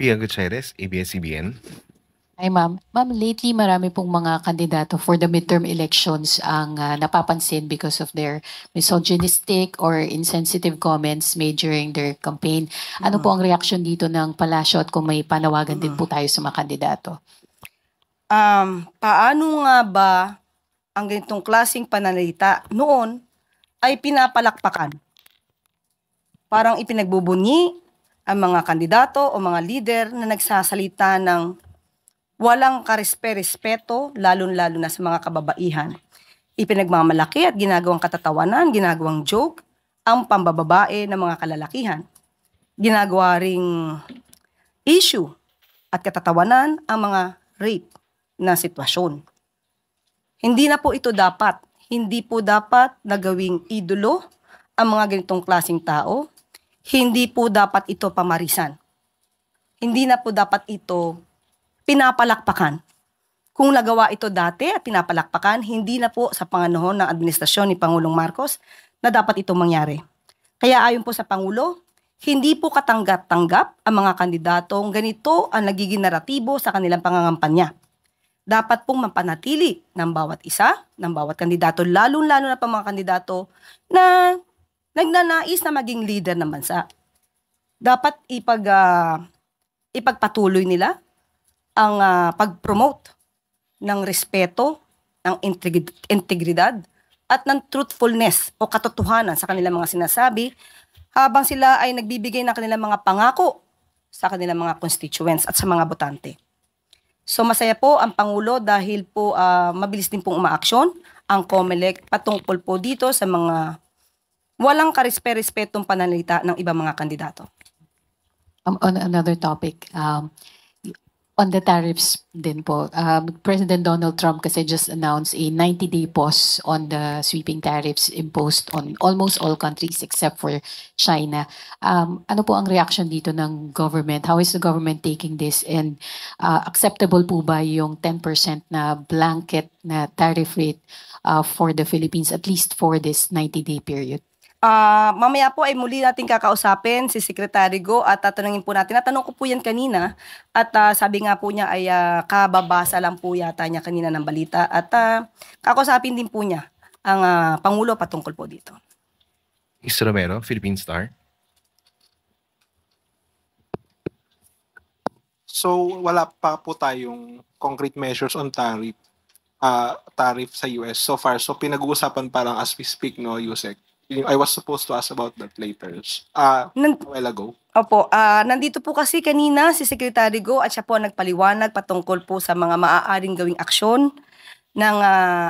Pia Gutierrez, ABS-CBN. Ay ma'am. Ma'am, lately marami pong mga kandidato for the midterm elections ang napapansin because of their misogynistic or insensitive comments made during their campaign. Ano po ang reaksyon dito ng palasyo at kung may panawagan din po tayo sa mga kandidato? Paano nga ba ang ganitong klaseng pananalita noon ay pinapalakpakan? Parang ipinagbubunyi ang mga kandidato o mga leader na nagsasalita ng walang karespe-respeto, lalo-lalo na sa mga kababaihan. Ipinagmamalaki at ginagawang katatawanan, ginagawang joke, ang pambababae ng mga kalalakihan. Ginagawa ring issue at katatawanan ang mga rape na sitwasyon. Hindi na po ito dapat. Hindi po dapat na gawing idolo ang mga ganitong klaseng tao. Hindi po dapat ito pamarisan. Hindi na po dapat ito pinapalakpakan. Kung nagawa ito dati at pinapalakpakan, hindi na po sa panganahon ng administrasyon ni Pangulong Marcos na dapat itong mangyari. Kaya ayon po sa Pangulo, hindi po katanggap-tanggap ang mga kandidatong ganito ang nagiging naratibo sa kanilang pangangampanya. Dapat pong mapanatili ng bawat isa, ng bawat kandidato, lalo-lalo na pa mga kandidato na nagnanais na maging leader ng bansa. Dapat ipagpatuloy nila ang pag-promote ng respeto, ng integridad, at ng truthfulness o katotohanan sa kanilang mga sinasabi habang sila ay nagbibigay ng kanilang mga pangako sa kanilang mga constituents at sa mga botante. So masaya po ang Pangulo dahil po mabilis din pong umaaksyon ang COMELEC patungkol po dito sa mga walang karespe-respetong pananalita ng ibang mga kandidato. On another topic, on the tariffs din po, President Donald Trump kasi just announced a 90-day pause on the sweeping tariffs imposed on almost all countries except for China. Ano po ang reaction dito ng government? How is the government taking this? And acceptable po ba yung 10% na blanket na tariff rate for the Philippines, at least for this 90-day period? Mamaya po ay muli natin kakausapin si Secretary Go at tatanungin po natin. Natanong ko po yan kanina at sabi nga po niya ay kababasa lang po yata niya kanina ng balita at kakausapin din po niya ang Pangulo patungkol po dito. Mr. Romero, Philippine Star. So wala pa po tayong concrete measures on tariff sa US so far. So pinag-uusapan pa lang as we speak, no, Yusek? I was supposed to ask about that later. A while ago. Opo, nandito po kasi kanina si Secretary Go at siya po nagpaliwanag patungkol po sa mga maaaring gawing aksyon ng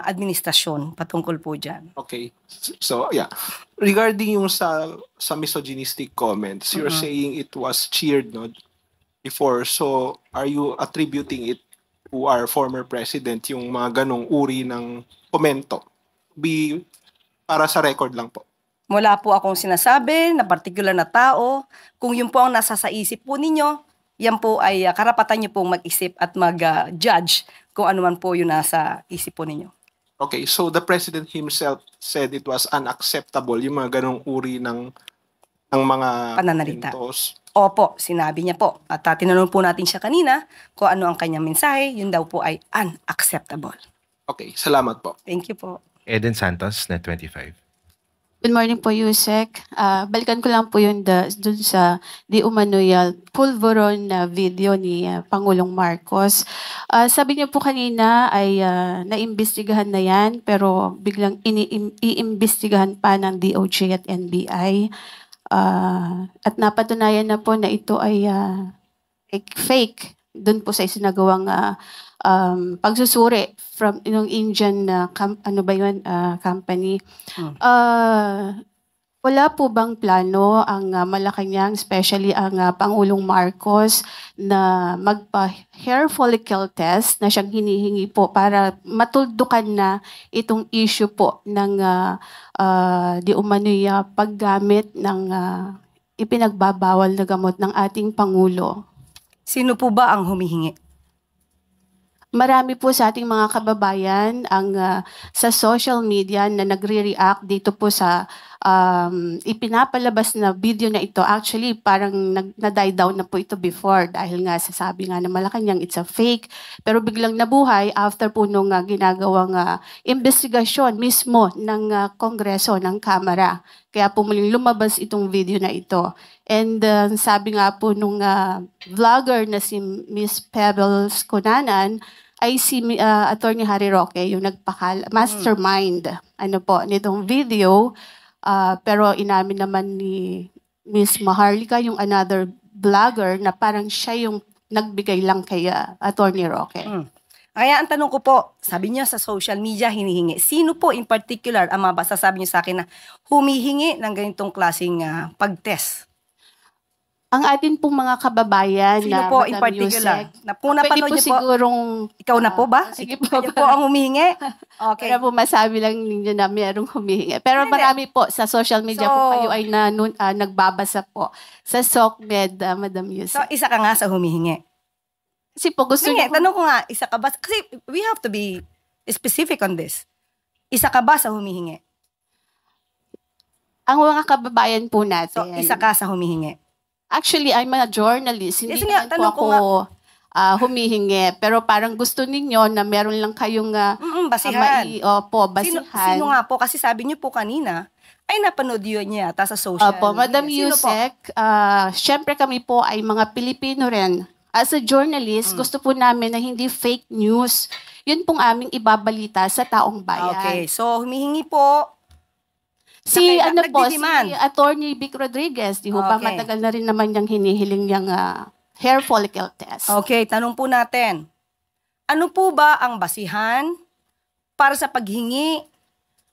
administrasyon patungkol po dyan. Okay. So, yeah. Regarding yung sa misogynistic comments, you're saying it was cheered, no, before. So, are you attributing it to our former president, yung mga ganong uri ng komento? Para sa record lang po. Wala po akong sinasabi na particular na tao. Kung yun po ang nasa sa isip po ninyo, yan po ay karapatan nyo pong mag-isip at mag-judge kung ano man po yun nasa isip po ninyo. Okay, so the president himself said it was unacceptable yung mga ganong uri ng mga pananalita. eventos. Opo, sinabi niya po. At tinanong po natin siya kanina kung ano ang kanyang mensahe, yun daw po ay unacceptable. Okay, salamat po. Thank you po. Eden Santos, Net 25. Good morning po, Yusek. Balikan ko lang po yun dun sa di umano'y pulveron na video ni Pangulong Marcos. Sabi niyo po kanina ay naimbestigahan na yan pero biglang iimbestigahan pa ng DOJ at NBI. At napatunayan na po na ito ay fake dun po sa isinagawang pagsusuri from yung Indian company. Wala po bang plano ang Malacanang, especially ang Pangulong Marcos, na magpa-hair follicle test na siyang hinihingi po para matuldukan na itong issue po ng di umano'y paggamit ng ipinagbabawal na gamot ng ating Pangulo? Sino po ba ang humihingi? Marami po sa ating mga kababayan ang sa social media na nagre-react dito po sa ipinapalabas na video na ito, actually parang na-die down na po ito before dahil nga sasabi nga na Malacanang it's a fake. Pero biglang nabuhay after po nung ginagawang investigasyon mismo ng Kongreso, ng Kamara. Kaya po muling lumabas itong video na ito. And sabi nga po nung vlogger na si Miss Pebbles Cunanan, ay si Attorney Harry Roque, yung mastermind nitong video. Pero inamin naman ni Miss Maharlika, yung another vlogger, na parang siya yung nagbigay lang kay Attorney Roque. Kaya ang tanong ko po, sabi niyo sa social media hinihingi. Sino po in particular ang masasabi niyo sa akin na humihingi ng ganitong klaseng pag-test? Ang atin pong mga kababayan Sino na po in Madam particular? Yusek, Na po napanood niyo po, sigurong ikaw na po ba? sige po. Kayo po ang humihingi? Okay. Para po masabi lang ninyo na mayroong humihingi. Pero Hindi. marami po sa social media So, po kayo ay nagbabasa po sa SOCMED, Madam So, Yusek. isa ka nga sa humihingi. Kasi po gusto Sige, niyo tanong ko nga, isa ka ba? Kasi we have to be specific on this. Isa ka ba sa humihingi? ang mga kababayan po natin. So, isa ka sa humihingi. Actually, I'm a journalist. Hindi Yes, nga, naman po tanong ko ako humihingi. Pero parang gusto ninyo na meron lang kayong Basihan. basihan. Sino nga po? Kasi sabi niyo po kanina, ay napanood yun niya yata sa social Opo, Madam media. Sino po? Yusek, syempre kami po ay mga Pilipino rin. As a journalist, gusto po namin na hindi fake news. Yun pong aming ibabalita sa taong bayan. Okay, so humihingi po. Si nagdi-demand. si Attorney Vic Rodriguez, di ho ba Okay. matagal na rin naman niyang hinihiling niyang hair follicle test. Okay, tanong po natin. Ano po ba ang basihan para sa paghingi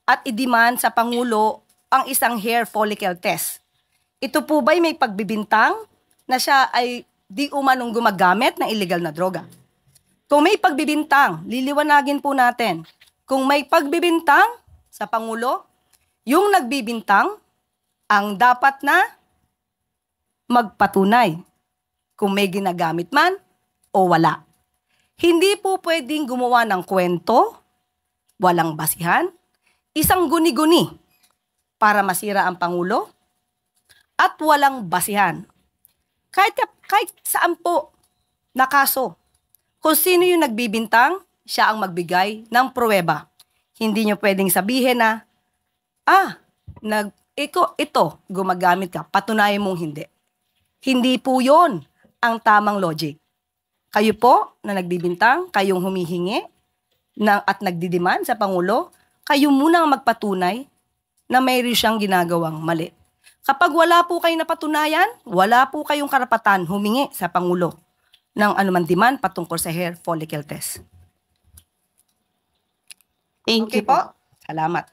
at i-demand sa Pangulo ang isang hair follicle test? Ito po ba'y may pagbibintang na siya ay di umanong gumagamit ng illegal na droga? Kung may pagbibintang, liliwanagin po natin. Kung may pagbibintang sa Pangulo, yung nagbibintang ang dapat na magpatunay kung may ginagamit man o wala. Hindi po pwedeng gumawa ng kwento, walang basihan, isang guni-guni para masira ang Pangulo, at walang basihan. Kahit saan po na kaso, kung sino yung nagbibintang, siya ang magbigay ng pruweba. Hindi nyo pwedeng sabihin na, ito, gumagamit ka, patunayan mong hindi. Hindi po yon ang tamang logic. Kayo po na nagbibintang, kayong humihingi at nagdidiman sa Pangulo, kayo muna ang magpatunay na mayroon siyang ginagawang mali. Kapag wala po kayong napatunayan, wala po kayong karapatan humingi sa Pangulo ng anuman demand patungkol sa hair follicle test. Thank Okay you po. Salamat.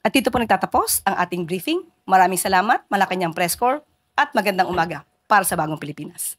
At dito po nagtatapos ang ating briefing. Maraming salamat, Malacanang Press Corps, at magandang umaga para sa Bagong Pilipinas.